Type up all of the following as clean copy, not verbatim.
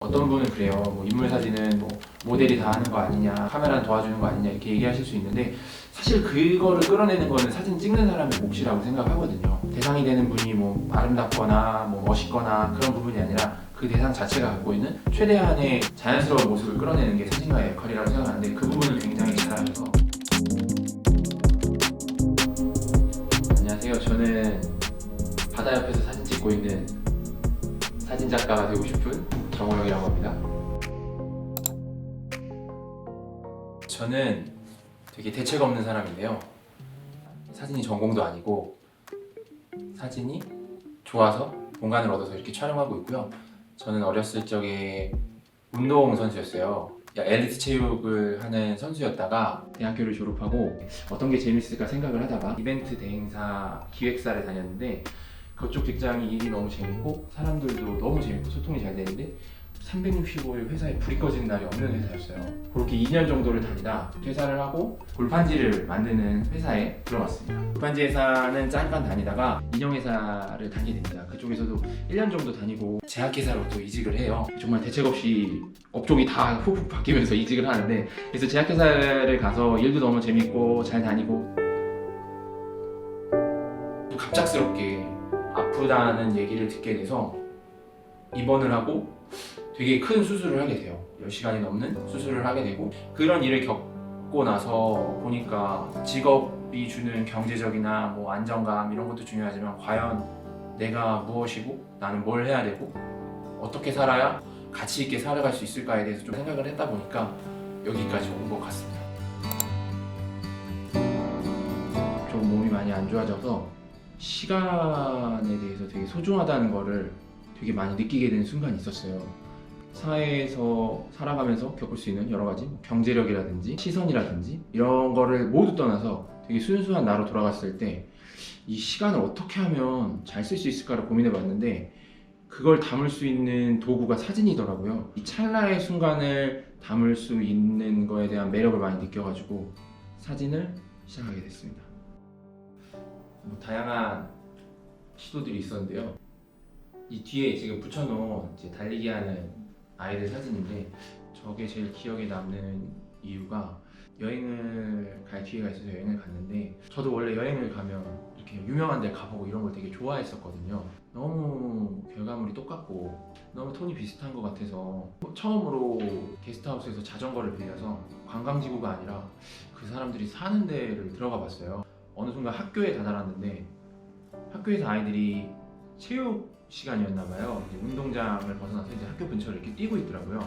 어떤 분은 그래요. 뭐 인물 사진은 뭐 모델이 다 하는 거 아니냐, 카메라는 도와주는 거 아니냐 이렇게 얘기하실 수 있는데 사실 그거를 끌어내는 거는 사진 찍는 사람의 몫이라고 생각하거든요. 대상이 되는 분이 뭐 아름답거나 뭐 멋있거나 그런 부분이 아니라 그 대상 자체가 갖고 있는 최대한의 자연스러운 모습을 끌어내는 게 사진가의 역할이라고 생각하는데 그 부분을 굉장히 잘하셔서. 안녕하세요. 저는 바다 옆에서 사진 찍고 있는 사진 작가가 되고 싶은 정호영이라고 합니다. 저는 되게 대책 없는 사람인데요. 사진이 전공도 아니고 사진이 좋아서 공간을 얻어서 이렇게 촬영하고 있고요. 저는 어렸을 적에 운동 선수였어요. 엘리트 체육을 하는 선수였다가 대학교를 졸업하고 어떤 게 재밌을까 생각을 하다가 이벤트 대행사 기획사를 다녔는데 그쪽 직장이 일이 너무 재밌고 사람들도 너무 재밌고 소통이 잘 되는데 365일 회사에 불이 꺼지는 날이 없는 회사였어요. 그렇게 2년 정도를 다니다 퇴사를 하고 골판지를 만드는 회사에 들어갔습니다. 골판지 회사는 잠깐 다니다가 인형회사를 다니게 됩니다. 그쪽에서도 1년 정도 다니고 제약회사로 또 이직을 해요. 정말 대책 없이 업종이 다 훅훅 바뀌면서 이직을 하는데, 그래서 제약회사를 가서 일도 너무 재밌고 잘 다니고 또 갑작스럽게 아프다는 얘기를 듣게 돼서 입원을 하고 되게 큰 수술을 하게 돼요. 10시간이 넘는 수술을 하게 되고, 그런 일을 겪고 나서 보니까 직업이 주는 경제적이나 뭐 안정감 이런 것도 중요하지만 과연 내가 무엇이고 나는 뭘 해야 되고 어떻게 살아야 가치 있게 살아갈 수 있을까에 대해서 좀 생각을 했다 보니까 여기까지 온 것 같습니다. 좀 몸이 많이 안 좋아져서 시간에 대해서 되게 소중하다는 거를 되게 많이 느끼게 되는 순간이 있었어요. 사회에서 살아가면서 겪을 수 있는 여러 가지 경제력이라든지 시선이라든지 이런 거를 모두 떠나서 되게 순수한 나로 돌아갔을 때 이 시간을 어떻게 하면 잘 쓸 수 있을까를 고민해 봤는데 그걸 담을 수 있는 도구가 사진이더라고요. 이 찰나의 순간을 담을 수 있는 거에 대한 매력을 많이 느껴가지고 사진을 시작하게 됐습니다. 뭐 다양한 시도들이 있었는데요. 이 뒤에 지금 붙여놓은 이제 달리기 하는 아이들 사진인데 저게 제일 기억에 남는 이유가 여행을 갈 기회가 있어서 여행을 갔는데 저도 원래 여행을 가면 이렇게 유명한 데 가보고 이런 걸 되게 좋아했었거든요. 너무 결과물이 똑같고 너무 톤이 비슷한 것 같아서 처음으로 게스트하우스에서 자전거를 빌려서 관광지구가 아니라 그 사람들이 사는 데를 들어가 봤어요. 어느 순간 학교에 다다랐는데 학교에서 아이들이 체육 시간이었나 봐요. 이제 운동장을 벗어나서 이제 학교 근처를 이렇게 뛰고 있더라고요.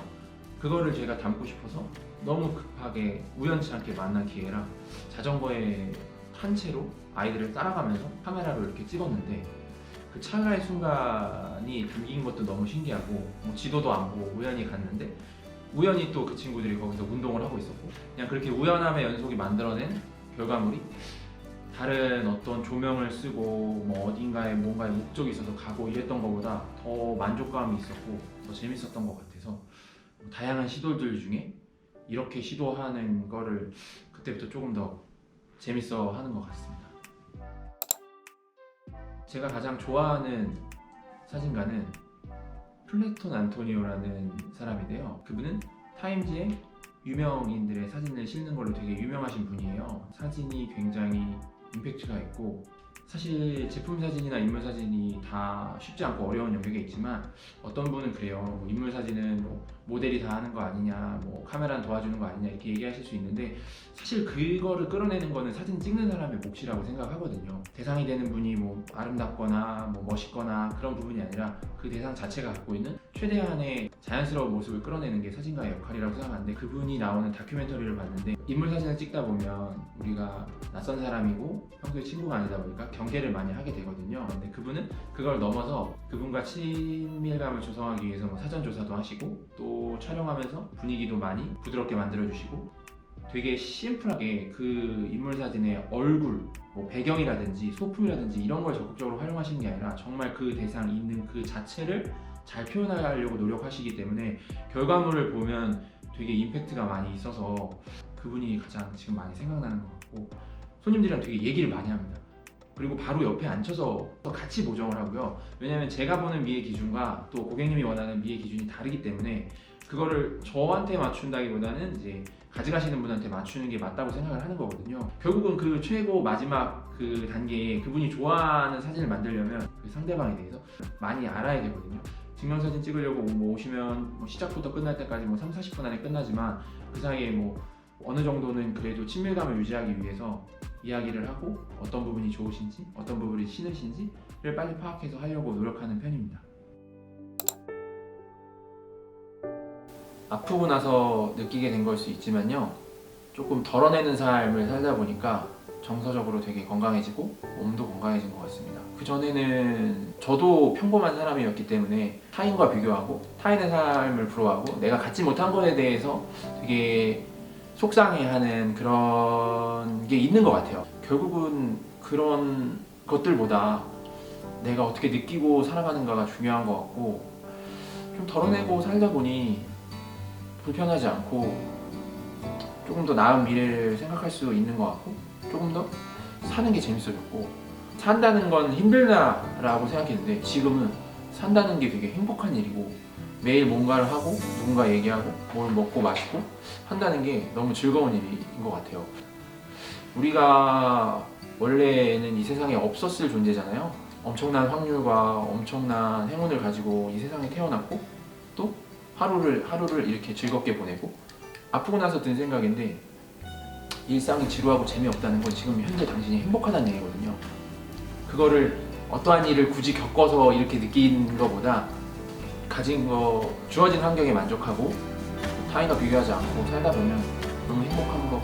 그거를 제가 담고 싶어서 너무 급하게 우연치 않게 만난 기회라 자전거에 탄 채로 아이들을 따라가면서 카메라로 이렇게 찍었는데 그 찰나의 순간이 담긴 것도 너무 신기하고 뭐 지도도 안 보고 우연히 갔는데 우연히 또 그 친구들이 거기서 운동을 하고 있었고 그냥 그렇게 우연함의 연속이 만들어낸 결과물이 다른 어떤 조명을 쓰고 뭐 어딘가에 뭔가에 목적이 있어서 가고 이랬던 것보다 더 만족감이 있었고 더 재밌었던 것 같아서 다양한 시도들 중에 이렇게 시도하는 거를 그때부터 조금 더 재밌어 하는 것 같습니다. 제가 가장 좋아하는 사진가는 플래톤 안토니오라는 사람인데요. 그분은 타임지에 유명인들의 사진을 실는 걸로 되게 유명하신 분이에요. 사진이 굉장히 임팩트가 있고 사실 제품 사진이나 인물 사진이 다 쉽지 않고 어려운 영역에 있지만 어떤 분은 그래요. 뭐 인물 사진은 뭐 모델이 다 하는 거 아니냐, 뭐 카메라는 도와주는 거 아니냐 이렇게 얘기하실 수 있는데 사실 그거를 끌어내는 거는 사진 찍는 사람의 몫이라고 생각하거든요. 대상이 되는 분이 뭐 아름답거나 뭐 멋있거나 그런 부분이 아니라 그 대상 자체가 갖고 있는 최대한의 자연스러운 모습을 끌어내는 게 사진가의 역할이라고 생각하는데 그분이 나오는 다큐멘터리를 봤는데 인물 사진을 찍다 보면 우리가 낯선 사람이고 평소에 친구가 아니다 보니까 경계를 많이 하게 되거든요. 근데 그분은 그걸 넘어서 그분과 친밀감을 조성하기 위해서 뭐 사전 조사도 하시고 또 촬영하면서 분위기도 많이 부드럽게 만들어주시고 되게 심플하게 그 인물 사진의 얼굴, 뭐 배경이라든지 소품이라든지 이런 걸 적극적으로 활용하시는 게 아니라 정말 그 대상이 있는 그 자체를 잘 표현하려고 노력하시기 때문에 결과물을 보면 되게 임팩트가 많이 있어서 그분이 가장 지금 많이 생각나는 것 같고 손님들이랑 되게 얘기를 많이 합니다. 그리고 바로 옆에 앉혀서 같이 보정을 하고요. 왜냐면 제가 보는 미의 기준과 또 고객님이 원하는 미의 기준이 다르기 때문에 그거를 저한테 맞춘다기보다는 이제 가져가시는 분한테 맞추는 게 맞다고 생각을 하는 거거든요. 결국은 그 최고 마지막 그 단계에 그분이 좋아하는 사진을 만들려면 그 상대방에 대해서 많이 알아야 되거든요. 증명사진 찍으려고 뭐 오시면 뭐 시작부터 끝날 때까지 뭐 3, 40분 안에 끝나지만 그 사이에 뭐 어느 정도는 그래도 친밀감을 유지하기 위해서 이야기를 하고 어떤 부분이 좋으신지 어떤 부분이 싫으신지를 빨리 파악해서 하려고 노력하는 편입니다. 아프고 나서 느끼게 된 걸 수 있지만요, 조금 덜어내는 삶을 살다 보니까 정서적으로 되게 건강해지고 몸도 건강해진 것 같습니다. 그전에는 저도 평범한 사람이었기 때문에 타인과 비교하고 타인의 삶을 부러워하고 내가 갖지 못한 것에 대해서 되게 속상해하는 그런 게 있는 것 같아요. 결국은 그런 것들보다 내가 어떻게 느끼고 살아가는가가 중요한 것 같고, 좀 덜어내고 살다 보니 불편하지 않고 조금 더 나은 미래를 생각할 수 있는 것 같고 조금 더 사는 게 재밌어졌고, 산다는 건 힘들다라고 생각했는데 지금은 산다는 게 되게 행복한 일이고 매일 뭔가를 하고 누군가 얘기하고 뭘 먹고 마시고 한다는 게 너무 즐거운 일인 것 같아요. 우리가 원래는 이 세상에 없었을 존재잖아요. 엄청난 확률과 엄청난 행운을 가지고 이 세상에 태어났고 또 하루를 이렇게 즐겁게 보내고, 아프고 나서 든 생각인데 일상이 지루하고 재미없다는 건 지금 현재 당신이 행복하다는 얘기거든요. 그거를 어떠한 일을 굳이 겪어서 이렇게 느끼는 것보다 가진 거, 주어진 환경에 만족하고 타인과 비교하지 않고 살다 보면 너무 행복한 것